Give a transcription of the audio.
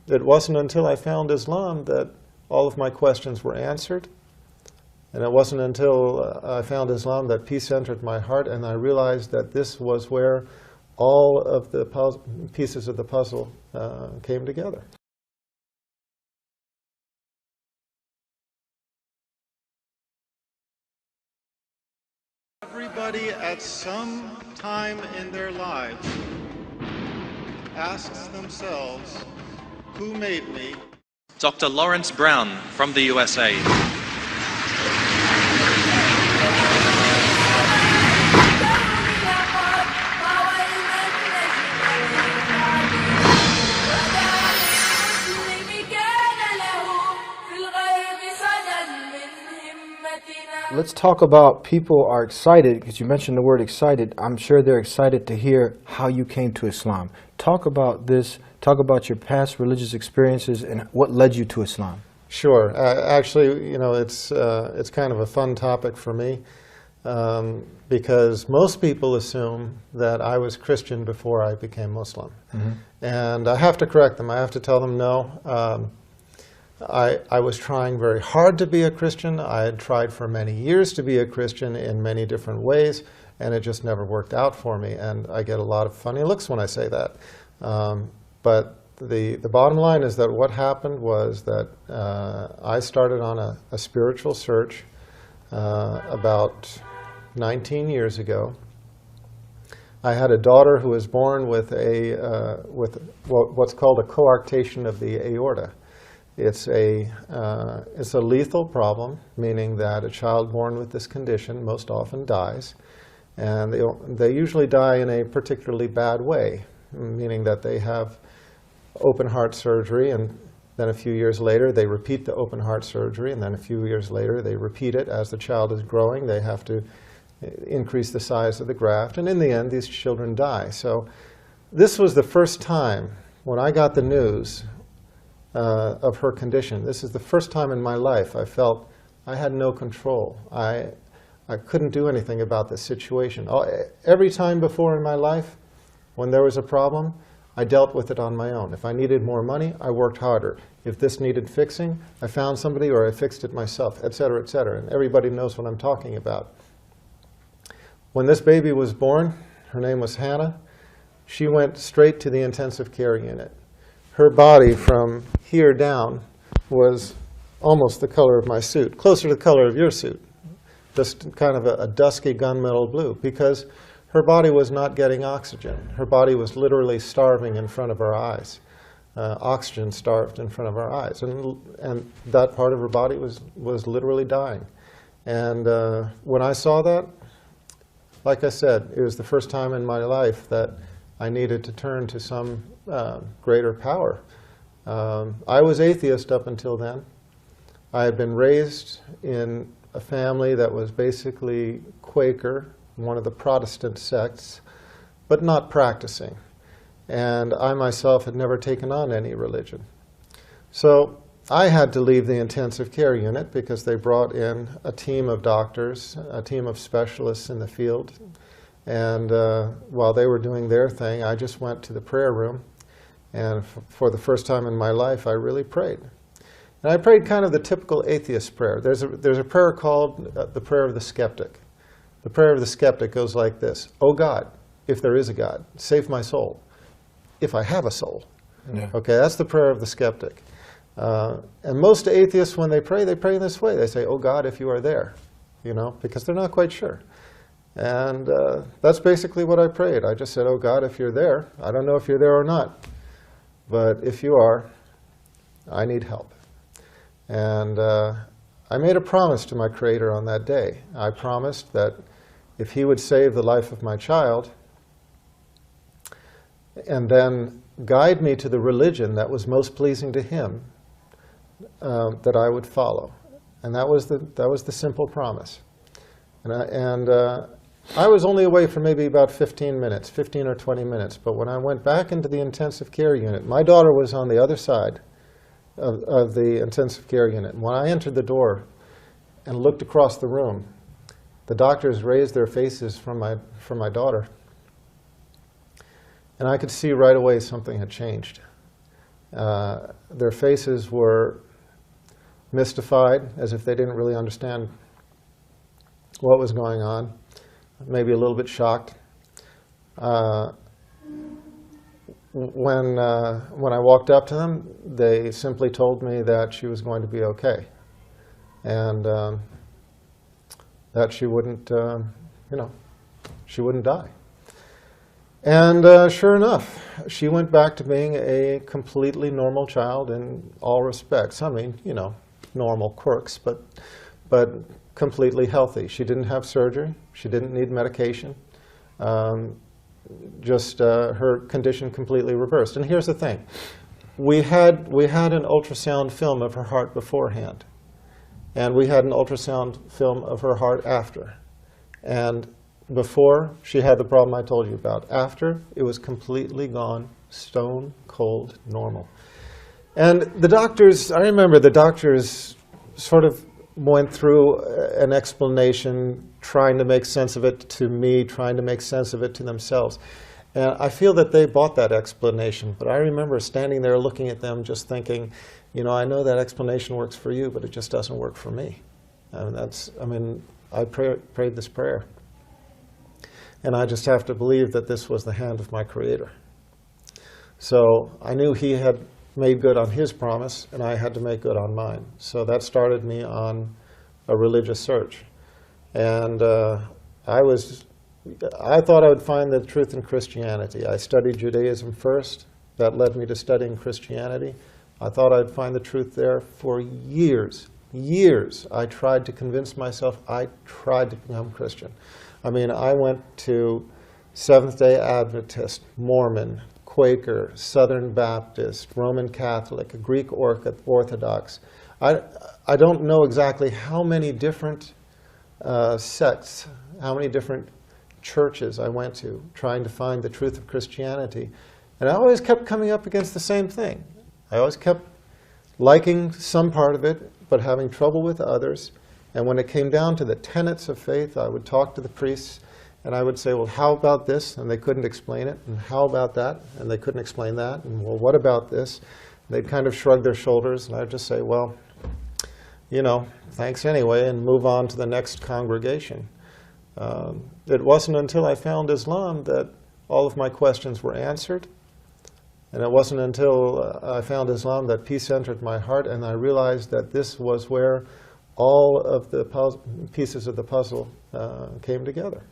it wasn't until I found Islam that all of my questions were answered. And it wasn't until I found Islam that peace entered my heart, and I realized that this was where all of the pieces of the puzzle came together. Everybody at some time in their lives asks themselves, who made me? Dr. Lawrence Brown from the USA. Let's talk about people are excited, because you mentioned the word excited. I'm sure they're excited to hear how you came to Islam. Talk about this. Talk about your past religious experiences and what led you to Islam. Sure. Actually, you know, it's kind of a fun topic for me because most people assume that I was Christian before I became Muslim. Mm-hmm. And I have to correct them. I have to tell them no. I was trying very hard to be a Christian. I had tried for many years to be a Christian in many different ways, and it just never worked out for me. And I get a lot of funny looks when I say that. But the bottom line is that what happened was that I started on a spiritual search about 19 years ago. I had a daughter who was born with what's called a coarctation of the aorta. It's a lethal problem, meaning that a child born with this condition most often dies, and they usually die in a particularly bad way, meaning that they have open heart surgery, and then a few years later they repeat the open heart surgery, and then a few years later they repeat it. As the child is growing, they have to increase the size of the graft, and in the end these children die. So this was the first time when I got the news of her condition. This is the first time in my life I felt I had no control. I couldn't do anything about this situation. Every time before in my life, when there was a problem, I dealt with it on my own. If I needed more money, I worked harder. If this needed fixing, I found somebody or I fixed it myself, etc., etc. And everybody knows what I'm talking about. When this baby was born, her name was Hannah, she went straight to the intensive care unit. Her body from here down was almost the color of my suit, closer to the color of your suit, just kind of a dusky gunmetal blue, because her body was not getting oxygen. Her body was literally starving in front of our eyes. Oxygen starved in front of our eyes, and that part of her body was literally dying. And when I saw that, like I said, it was the first time in my life that I needed to turn to some greater power. I was atheist up until then. I had been raised in a family that was basically Quaker, one of the Protestant sects, but not practicing. And I myself had never taken on any religion. So I had to leave the intensive care unit because they brought in a team of doctors, a team of specialists in the field. And while they were doing their thing, I just went to the prayer room. And for the first time in my life, I really prayed. And I prayed kind of the typical atheist prayer. There's a prayer called the prayer of the skeptic. The prayer of the skeptic goes like this: "Oh God, if there is a God, save my soul, if I have a soul." Yeah. Okay, that's the prayer of the skeptic. And most atheists, when they pray in this way. They say, "Oh God, if you are there," you know, because they're not quite sure. And that's basically what I prayed. I just said, "Oh God, if you're there, I don't know if you're there or not, but if you are, I need help." And I made a promise to my Creator on that day. I promised that if He would save the life of my child and then guide me to the religion that was most pleasing to Him, that I would follow. And that was the simple promise. And I was only away for maybe about 15 or 20 minutes. But when I went back into the intensive care unit, my daughter was on the other side of the intensive care unit. When I entered the door and looked across the room, the doctors raised their faces from my daughter. And I could see right away something had changed. Their faces were mystified, as if they didn't really understand what was going on, maybe a little bit shocked. When I walked up to them, they simply told me that she was going to be okay, and that she wouldn't, she wouldn't die. And sure enough, she went back to being a completely normal child in all respects. I mean, normal quirks, but completely healthy. She didn't have surgery. She didn't need medication. Just her condition completely reversed. And here's the thing. We had an ultrasound film of her heart beforehand. And we had an ultrasound film of her heart after. And before, she had the problem I told you about. After, it was completely gone, stone cold normal. And the doctors, I remember the doctors sort of went through an explanation, trying to make sense of it to me, trying to make sense of it to themselves. And I feel that they bought that explanation. But I remember standing there looking at them just thinking, I know that explanation works for you, but it just doesn't work for me. And I prayed this prayer. And I just have to believe that this was the hand of my Creator. So I knew He had made good on His promise, and I had to make good on mine. So that started me on a religious search. And I thought I would find the truth in Christianity. I studied Judaism first. That led me to studying Christianity. I thought I'd find the truth there for years. Years. I tried to convince myself. I tried to become Christian. I went to Seventh-day Adventist, Mormon, Quaker, Southern Baptist, Roman Catholic, Greek Orthodox. I don't know exactly how many different sects, how many different churches I went to, trying to find the truth of Christianity. And I always kept coming up against the same thing. I always kept liking some part of it, but having trouble with others. And when it came down to the tenets of faith, I would talk to the priests, and I would say, well, how about this? And they couldn't explain it. And how about that? And they couldn't explain that. And, well, what about this? And they'd kind of shrug their shoulders, and I'd just say, well, thanks anyway, and move on to the next congregation. It wasn't until I found Islam that all of my questions were answered. And it wasn't until I found Islam that peace entered my heart, and I realized that this was where all of the pieces of the puzzle came together.